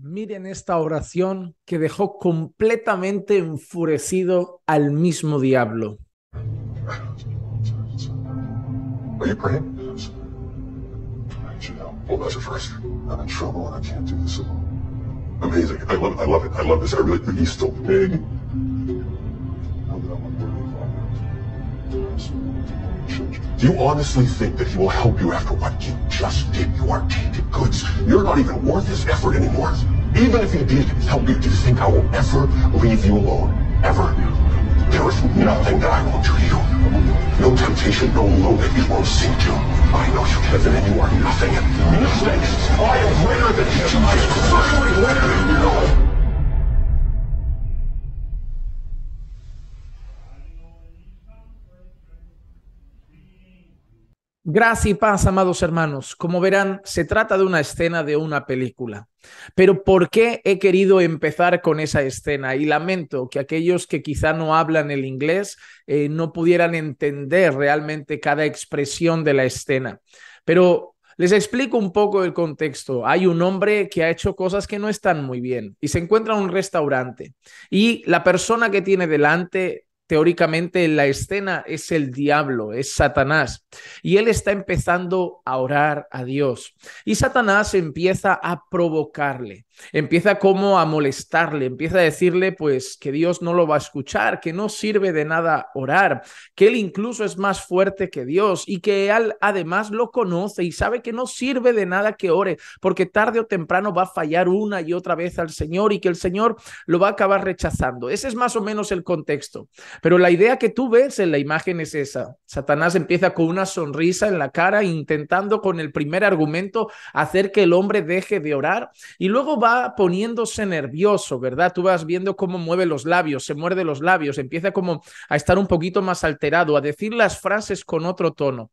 Miren esta oración que dejó completamente enfurecido al mismo diablo. Are you praying? I should know. Hold on first. I'm in trouble and I can't do this alone. Amazing. I love it. I love it. I love this. I really think he's still big. Now that I'm unworthy father. Do you honestly think that he will help you after what you just did? You are tainted goods. You're not even worth his effort anymore. Even if he did help you, do you think I will ever leave you alone? Ever? There is nothing that I won't do to you. No temptation, no low that you won't sink to. I know you, Kevin, and you are nothing. Nothing. I am greater than him. I am certainly greater than you. Gracia y paz, amados hermanos. Como verán, se trata de una escena de una película. Pero ¿por qué he querido empezar con esa escena? Y lamento que aquellos que quizá no hablan el inglés no pudieran entender realmente cada expresión de la escena. Pero les explico un poco el contexto. Hay un hombre que ha hecho cosas que no están muy bien y se encuentra en un restaurante. Y la persona que tiene delante, teóricamente en la escena, es el diablo, es Satanás. Y él está empezando a orar a Dios. Y Satanás empieza a provocarle, empieza como a molestarle, empieza a decirle pues que Dios no lo va a escuchar, que no sirve de nada orar, que él incluso es más fuerte que Dios y que él además lo conoce y sabe que no sirve de nada que ore, porque tarde o temprano va a fallar una y otra vez al Señor y que el Señor lo va a acabar rechazando. Ese es más o menos el contexto. Pero la idea que tú ves en la imagen es esa. Satanás empieza con una sonrisa en la cara, intentando con el primer argumento hacer que el hombre deje de orar y luego va poniéndose nervioso, ¿verdad? Tú vas viendo cómo mueve los labios, se muerde los labios, empieza como a estar un poquito más alterado, a decir las frases con otro tono.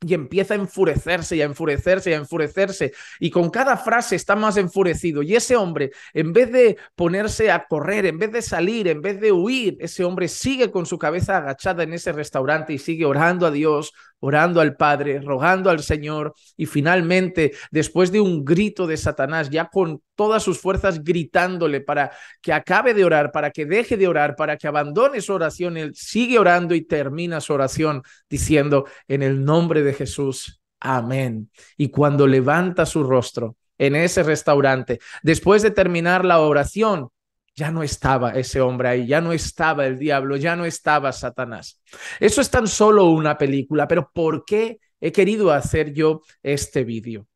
Y empieza a enfurecerse y a enfurecerse y a enfurecerse. Y con cada frase está más enfurecido. Y ese hombre, en vez de ponerse a correr, en vez de salir, en vez de huir, ese hombre sigue con su cabeza agachada en ese restaurante y sigue orando a Dios, orando al Padre, rogando al Señor. Y finalmente, después de un grito de Satanás, ya con todas sus fuerzas gritándole para que acabe de orar, para que deje de orar, para que abandone su oración, él sigue orando y termina su oración diciendo: en el nombre de Jesús, amén. Y cuando levanta su rostro en ese restaurante, después de terminar la oración, ya no estaba ese hombre ahí, ya no estaba el diablo, ya no estaba Satanás. Eso es tan solo una película, pero ¿por qué he querido hacer yo este vídeo?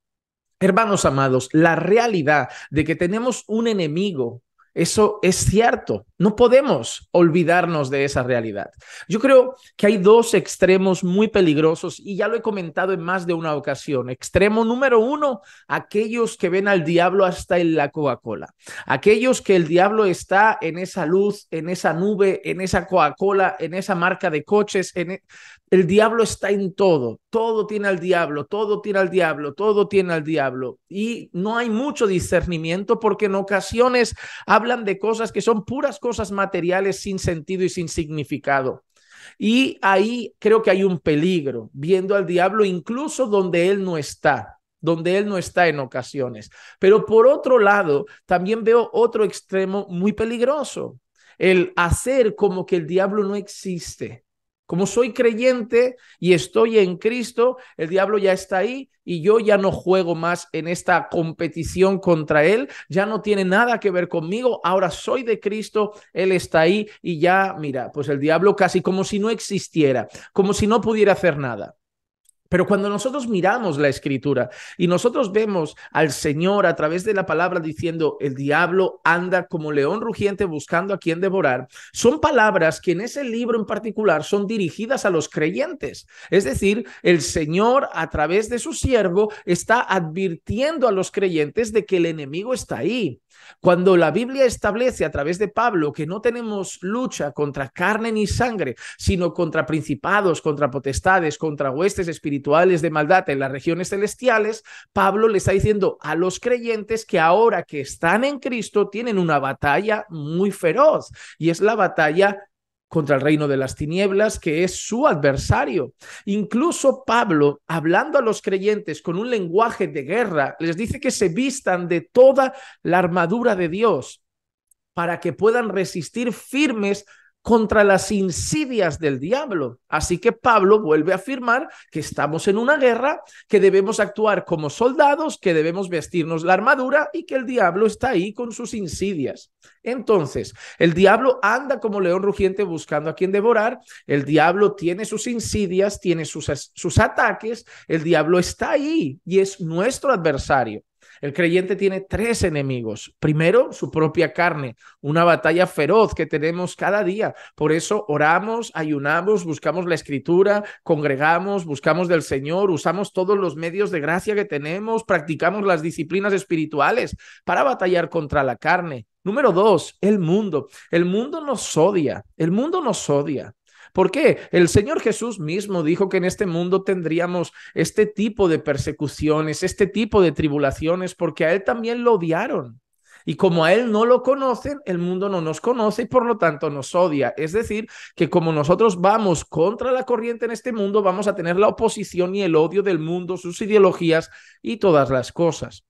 Hermanos amados, la realidad de que tenemos un enemigo, eso es cierto. No podemos olvidarnos de esa realidad. Yo creo que hay dos extremos muy peligrosos y ya lo he comentado en más de una ocasión. Extremo número uno, aquellos que ven al diablo hasta en la Coca-Cola. Aquellos que el diablo está en esa luz, en esa nube, en esa Coca-Cola, en esa marca de coches. El diablo está en todo. Todo tiene al diablo, todo tiene al diablo, todo tiene al diablo. Y no hay mucho discernimiento porque en ocasiones hablan de cosas que son puras cosas materiales sin sentido y sin significado. Y ahí creo que hay un peligro, viendo al diablo incluso donde él no está en ocasiones. Pero por otro lado, también veo otro extremo muy peligroso, el hacer como que el diablo no existe. Como soy creyente y estoy en Cristo, el diablo ya está ahí y yo ya no juego más en esta competición contra él, ya no tiene nada que ver conmigo, ahora soy de Cristo, él está ahí y ya, mira, pues el diablo casi como si no existiera, como si no pudiera hacer nada. Pero cuando nosotros miramos la Escritura y nosotros vemos al Señor a través de la palabra diciendo: el diablo anda como león rugiente buscando a quien devorar, son palabras que en ese libro en particular son dirigidas a los creyentes. Es decir, el Señor a través de su siervo está advirtiendo a los creyentes de que el enemigo está ahí. Cuando la Biblia establece a través de Pablo que no tenemos lucha contra carne ni sangre, sino contra principados, contra potestades, contra huestes espirituales de maldad en las regiones celestiales, Pablo le está diciendo a los creyentes que ahora que están en Cristo tienen una batalla muy feroz y es la batalla contra el reino de las tinieblas, que es su adversario. Incluso Pablo, hablando a los creyentes con un lenguaje de guerra, les dice que se vistan de toda la armadura de Dios para que puedan resistir firmes contra las insidias del diablo. Así que Pablo vuelve a afirmar que estamos en una guerra, que debemos actuar como soldados, que debemos vestirnos la armadura y que el diablo está ahí con sus insidias. Entonces, el diablo anda como león rugiente buscando a quien devorar. El diablo tiene sus insidias, tiene sus ataques. El diablo está ahí y es nuestro adversario. El creyente tiene tres enemigos. Primero, su propia carne, una batalla feroz que tenemos cada día. Por eso oramos, ayunamos, buscamos la escritura, congregamos, buscamos del Señor, usamos todos los medios de gracia que tenemos, practicamos las disciplinas espirituales para batallar contra la carne. Número dos, el mundo. El mundo nos odia. El mundo nos odia. ¿Por qué? El Señor Jesús mismo dijo que en este mundo tendríamos este tipo de persecuciones, este tipo de tribulaciones, porque a Él también lo odiaron. Y como a Él no lo conocen, el mundo no nos conoce y por lo tanto nos odia. Es decir, que como nosotros vamos contra la corriente en este mundo, vamos a tener la oposición y el odio del mundo, sus ideologías y todas las cosas.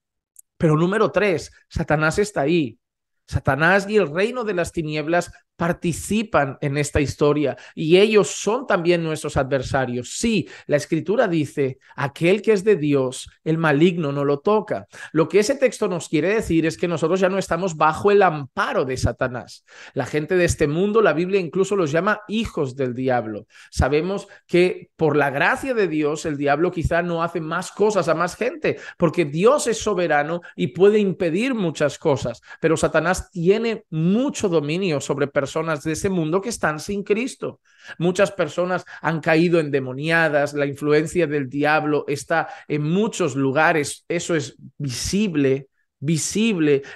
Pero número tres, Satanás está ahí. Satanás y el reino de las tinieblas participan en esta historia y ellos son también nuestros adversarios. Sí, la escritura dice, aquel que es de Dios, el maligno no lo toca. Lo que ese texto nos quiere decir es que nosotros ya no estamos bajo el amparo de Satanás. La gente de este mundo, la Biblia incluso los llama hijos del diablo. Sabemos que por la gracia de Dios, el diablo quizá no hace más cosas a más gente, porque Dios es soberano y puede impedir muchas cosas, pero Satanás tiene mucho dominio sobre personas de ese mundo que están sin Cristo. Muchas personas han caído endemoniadas, la influencia del diablo está en muchos lugares, eso es visible,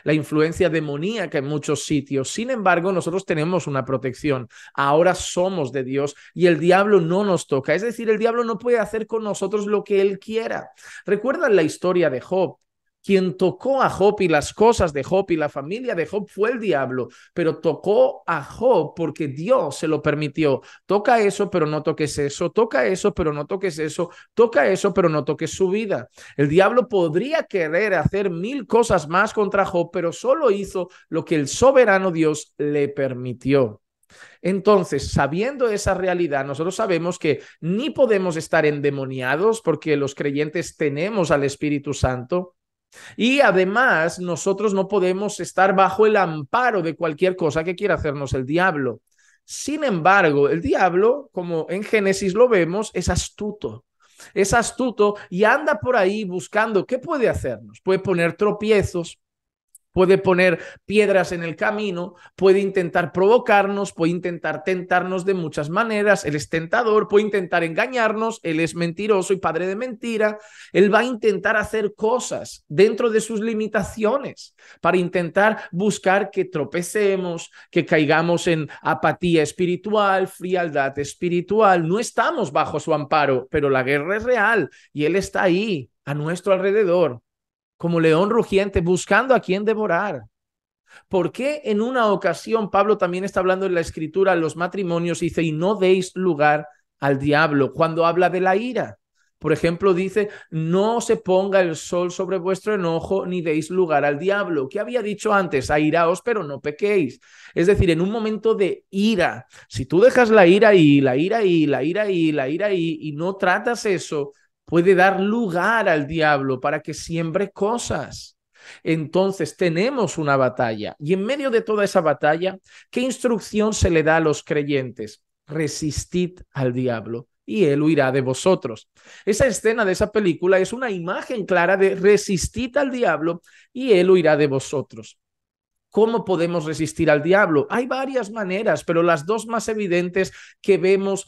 la influencia demoníaca en muchos sitios. Sin embargo, nosotros tenemos una protección. Ahora somos de Dios y el diablo no nos toca. Es decir, el diablo no puede hacer con nosotros lo que él quiera. ¿Recuerdan la historia de Job? Quien tocó a Job y las cosas de Job y la familia de Job fue el diablo, pero tocó a Job porque Dios se lo permitió. Toca eso, pero no toques eso. Toca eso, pero no toques eso. Toca eso, pero no toques su vida. El diablo podría querer hacer 1000 cosas más contra Job, pero solo hizo lo que el soberano Dios le permitió. Entonces, sabiendo esa realidad, nosotros sabemos que ni podemos estar endemoniados porque los creyentes tenemos al Espíritu Santo. Y además, nosotros no podemos estar bajo el amparo de cualquier cosa que quiera hacernos el diablo. Sin embargo, el diablo, como en Génesis lo vemos, es astuto y anda por ahí buscando qué puede hacernos. Puede poner tropiezos, puede poner piedras en el camino, puede intentar provocarnos, puede intentar tentarnos de muchas maneras. Él es tentador, puede intentar engañarnos, él es mentiroso y padre de mentira. Él va a intentar hacer cosas dentro de sus limitaciones para intentar buscar que tropecemos, que caigamos en apatía espiritual, frialdad espiritual. No estamos bajo su amparo, pero la guerra es real y él está ahí, a nuestro alrededor, como león rugiente, buscando a quien devorar. ¿Por qué en una ocasión Pablo también está hablando en la escritura, en los matrimonios, dice, y no deis lugar al diablo, cuando habla de la ira? Por ejemplo, dice, no se ponga el sol sobre vuestro enojo, ni deis lugar al diablo. ¿Qué había dicho antes? Airaos, pero no pequéis. Es decir, en un momento de ira, si tú dejas la ira y no tratas eso, puede dar lugar al diablo para que siembre cosas. Entonces tenemos una batalla y en medio de toda esa batalla, ¿qué instrucción se le da a los creyentes? Resistid al diablo y él huirá de vosotros. Esa escena de esa película es una imagen clara de resistid al diablo y él huirá de vosotros. ¿Cómo podemos resistir al diablo? Hay varias maneras, pero las dos más evidentes que vemos,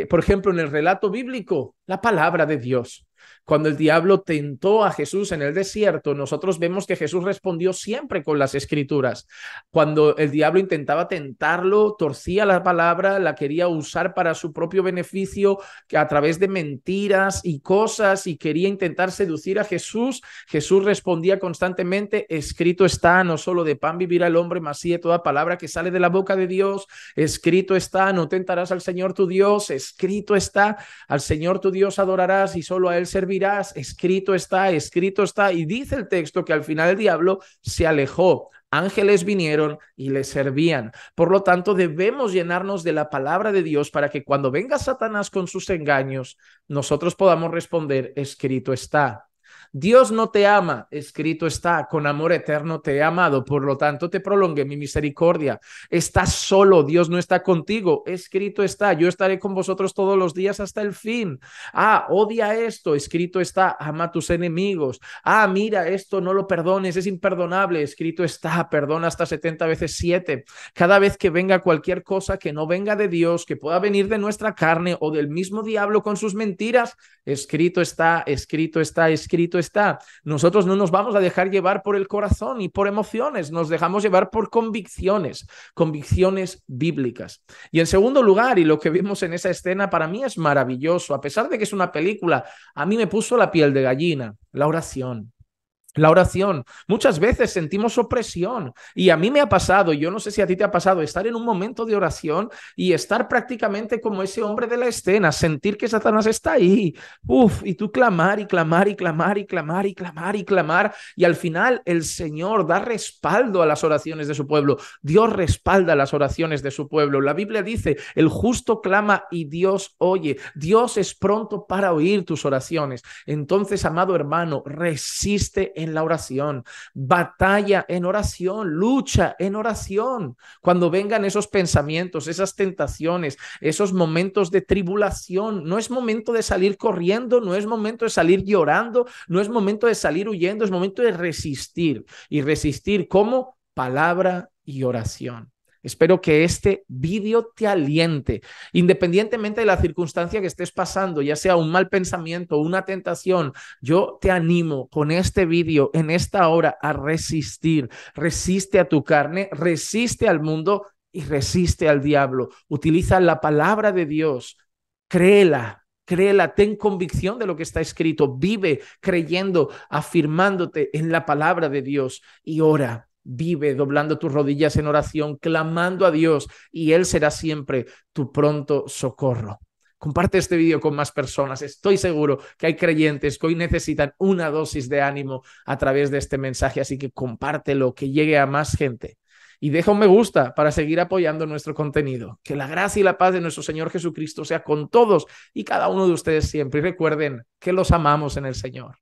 por ejemplo, en el relato bíblico, la palabra de Dios. Cuando el diablo tentó a Jesús en el desierto, nosotros vemos que Jesús respondió siempre con las escrituras. Cuando el diablo intentaba tentarlo, torcía la palabra, la quería usar para su propio beneficio, que a través de mentiras y cosas, y quería intentar seducir a Jesús, Jesús respondía constantemente: escrito está, no solo de pan vivirá el hombre, mas sí de toda palabra que sale de la boca de Dios. Escrito está, no tentarás al Señor tu Dios. Escrito está, al Señor tu Dios adorarás y solo a él servirás. Escrito está, escrito está. Y dice el texto que al final el diablo se alejó. Ángeles vinieron y le servían. Por lo tanto, debemos llenarnos de la palabra de Dios para que cuando venga Satanás con sus engaños, nosotros podamos responder: escrito está. Dios no te ama, escrito está, con amor eterno te he amado, por lo tanto te prolongué mi misericordia. Estás solo, Dios no está contigo, escrito está, yo estaré con vosotros todos los días hasta el fin. Odia esto, escrito está, ama a tus enemigos. Mira, esto no lo perdones, es imperdonable, escrito está, perdona hasta 70 veces 7. Cada vez que venga cualquier cosa que no venga de Dios, que pueda venir de nuestra carne o del mismo diablo con sus mentiras, escrito está, escrito está, escrito está. Nosotros no nos vamos a dejar llevar por el corazón y por emociones, nos dejamos llevar por convicciones bíblicas. Y en segundo lugar, y lo que vimos en esa escena para mí es maravilloso, a pesar de que es una película, a mí me puso la piel de gallina: la oración. La oración. Muchas veces sentimos opresión y a mí me ha pasado, yo no sé si a ti te ha pasado, estar en un momento de oración y estar prácticamente como ese hombre de la escena, sentir que Satanás está ahí, y tú clamar y clamar y clamar y clamar y clamar y clamar, y al final el Señor da respaldo a las oraciones de su pueblo. Dios respalda las oraciones de su pueblo. La Biblia dice: el justo clama y Dios oye. Dios es pronto para oír tus oraciones. Entonces, amado hermano, resiste en la oración, batalla en oración, lucha en oración. Cuando vengan esos pensamientos, esas tentaciones, esos momentos de tribulación, no es momento de salir corriendo, no es momento de salir llorando, no es momento de salir huyendo, es momento de resistir. Y resistir como palabra y oración. Espero que este vídeo te aliente, independientemente de la circunstancia que estés pasando, ya sea un mal pensamiento, una tentación. Yo te animo con este vídeo en esta hora a resistir. Resiste a tu carne, resiste al mundo y resiste al diablo. Utiliza la palabra de Dios, créela, ten convicción de lo que está escrito, vive creyendo, afirmándote en la palabra de Dios y ora. Vive doblando tus rodillas en oración, clamando a Dios, y Él será siempre tu pronto socorro. Comparte este vídeo con más personas. Estoy seguro que hay creyentes que hoy necesitan una dosis de ánimo a través de este mensaje, así que compártelo, que llegue a más gente. Y deja un me gusta para seguir apoyando nuestro contenido. Que la gracia y la paz de nuestro Señor Jesucristo sea con todos y cada uno de ustedes siempre. Y recuerden que los amamos en el Señor.